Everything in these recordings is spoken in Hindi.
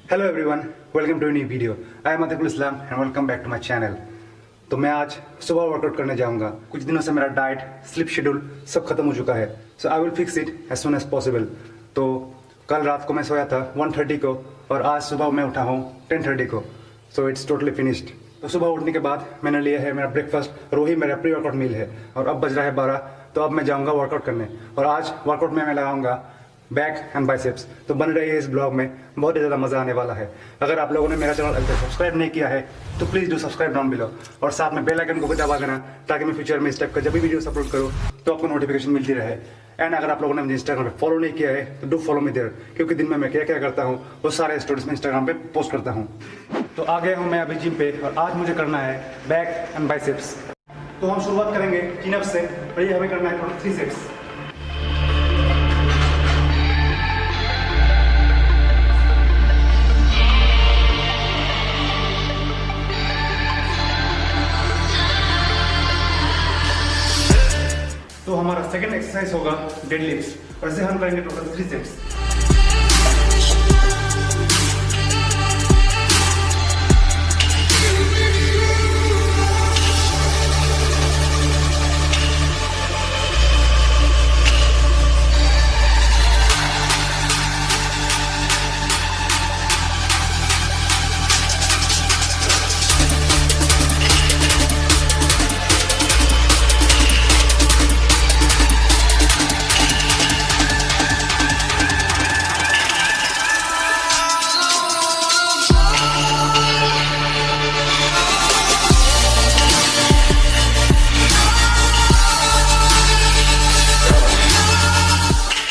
Hello everyone, welcome to new video. I am Atikul Islam and welcome back to my channel. तो मैं आज सुबह वर्कआउट करने जाऊंगा। कुछ दिनों से मेरा डाइट, स्लीप शेड्यूल सब खत्म हो चुका है, so I will fix it as soon as possible. तो कल रात को मैं सोया था 1:30 को और आज सुबह मैं उठा हूँ 10:30 को, सो इट्स टोटली फिनिश्ड। तो सुबह उठने के बाद मैंने लिया है मेरा ब्रेकफास्ट और वही मेरा प्री वर्कआउट मील है और अब बज रहा है 12। तो अब मैं जाऊँगा वर्कआउट करने और आज वर्कआउट में मैं लगाऊंगा बैक एंड बाइसेप्स। तो बन रही है इस ब्लॉग में, बहुत ही ज़्यादा मज़ा आने वाला है। अगर आप लोगों ने मेरा चैनल अभी तक सब्सक्राइब नहीं किया है तो please do subscribe down below और साथ में बेल आइकन को भी दबा देना ताकि मैं फ्यूचर में इस टाइप का जब भी वीडियो अपलोड करूँ तो आपको नोटिफिकेशन मिलती रहे। एंड अगर आप लोगों ने मुझे इंस्टाग्राम पे फॉलो नहीं किया है तो डू फॉलो मी देयर, क्योंकि दिन में मैं क्या क्या करता हूँ वो सारे स्टोरीज में इंस्टाग्राम पे पोस्ट करता हूँ। तो आ गया हूँ मैं अभी जिम पे और आज मुझे करना है बैक एंड बाइसेप्स। तो हम शुरुआत करेंगे चिन अप से और ये हमें करना है 3 सेट्स। तो हमारा सेकंड एक्सरसाइज होगा डेडलिफ्ट्स और इसे हम करेंगे टोटल 3 सेट्स।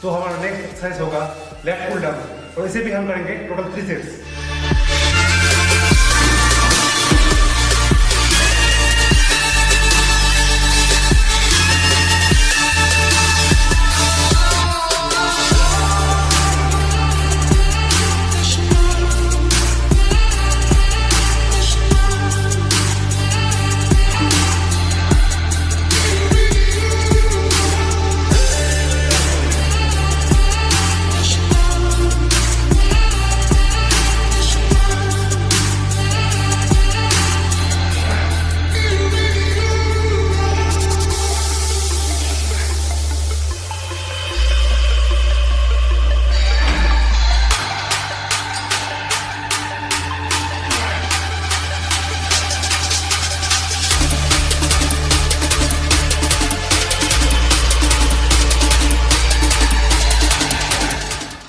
तो हमारा नेक्स्ट एक्सरसाइज होगा लेफ्ट पुल डाउन और इसे भी हम करेंगे टोटल 3 सेट्स।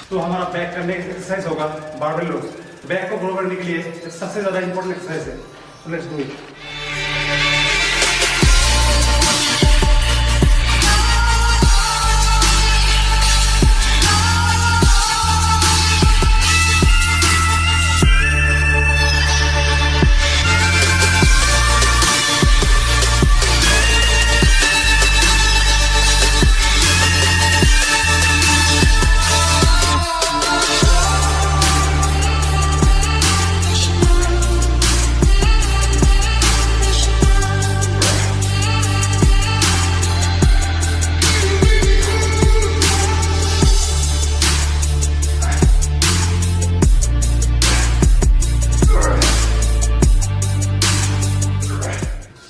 तो हमारा बैक का नेक्स्ट एक्सरसाइज होगा बारबेल रोज। बैक को ग्रो करने के लिए सबसे ज्यादा इंपॉर्टेंट एक्सरसाइज है, तो लेट्स डू इट।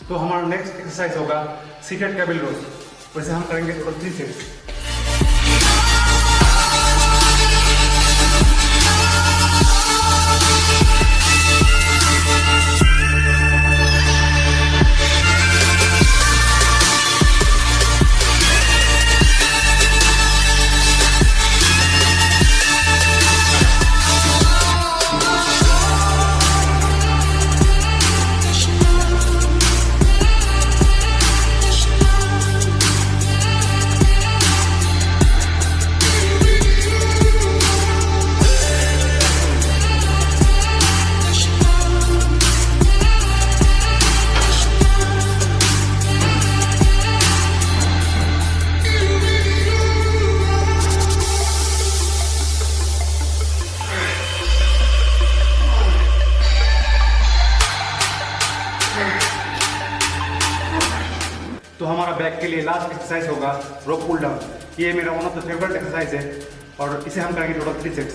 तो हमारा नेक्स्ट एक्सरसाइज होगा सीटेड केबल रोज, वैसे हम करेंगे टोटल 3 सेट्स। तो हमारा बैक के लिए लास्ट एक्सरसाइज होगा रोप पुल डाउन। ये मेरा one of the favourite exercise है और इसे हम करेंगे टोटल 3 सेट्स।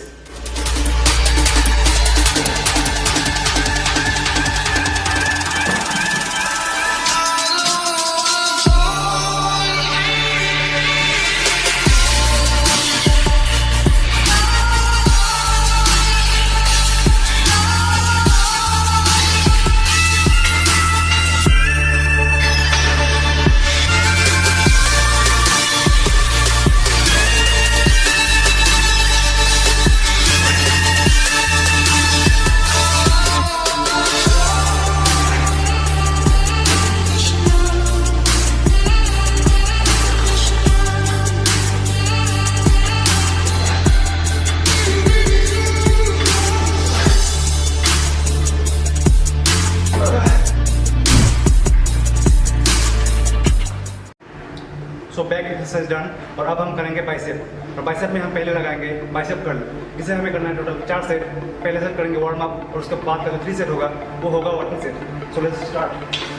Exercise done. और अब हम करेंगे बाइसेप। और बाइसेप में हम पहले लगाएंगे बाइसेप कर्ल। इसे हमें करना है टोटल 4 सेट। पहले सेट करेंगे वार्म अप और उसके बाद का जो 3 सेट होगा वो होगा working set. So let's start.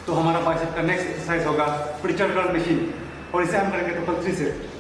तो हमारा बाइसेप का नेक्स्ट एक्सरसाइज होगा बिचेप कर्ल मशीन। और इसे हम करेंगे टोटल 3 सेट।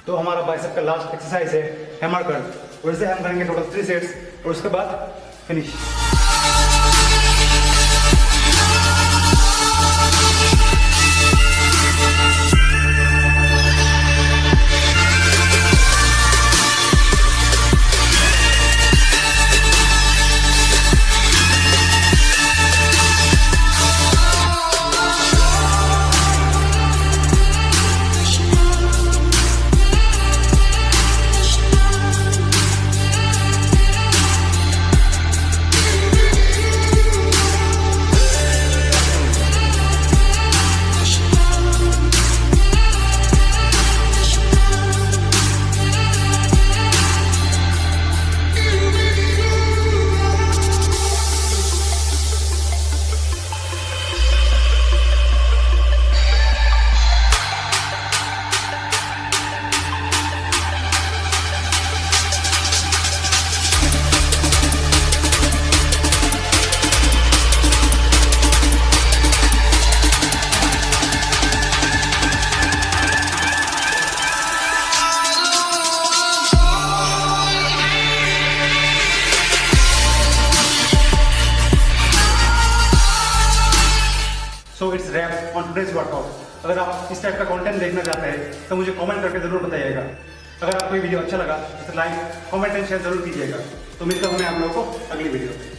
तो हमारा बाइसेप का लास्ट एक्सरसाइज है हैमर कर्ल। और इसे हम करेंगे टोटल 3 सेट्स और उसके बाद finish. So it's wrap on today's workout. अगर आप इस टाइप का कंटेंट देखना चाहते हैं तो मुझे कमेंट करके जरूर बताइएगा। अगर आपको ये वीडियो अच्छा लगा तो लाइक कमेंट एंड शेयर जरूर कीजिएगा। तो मिलता हूँ मैं आप लोगों को अगली वीडियो।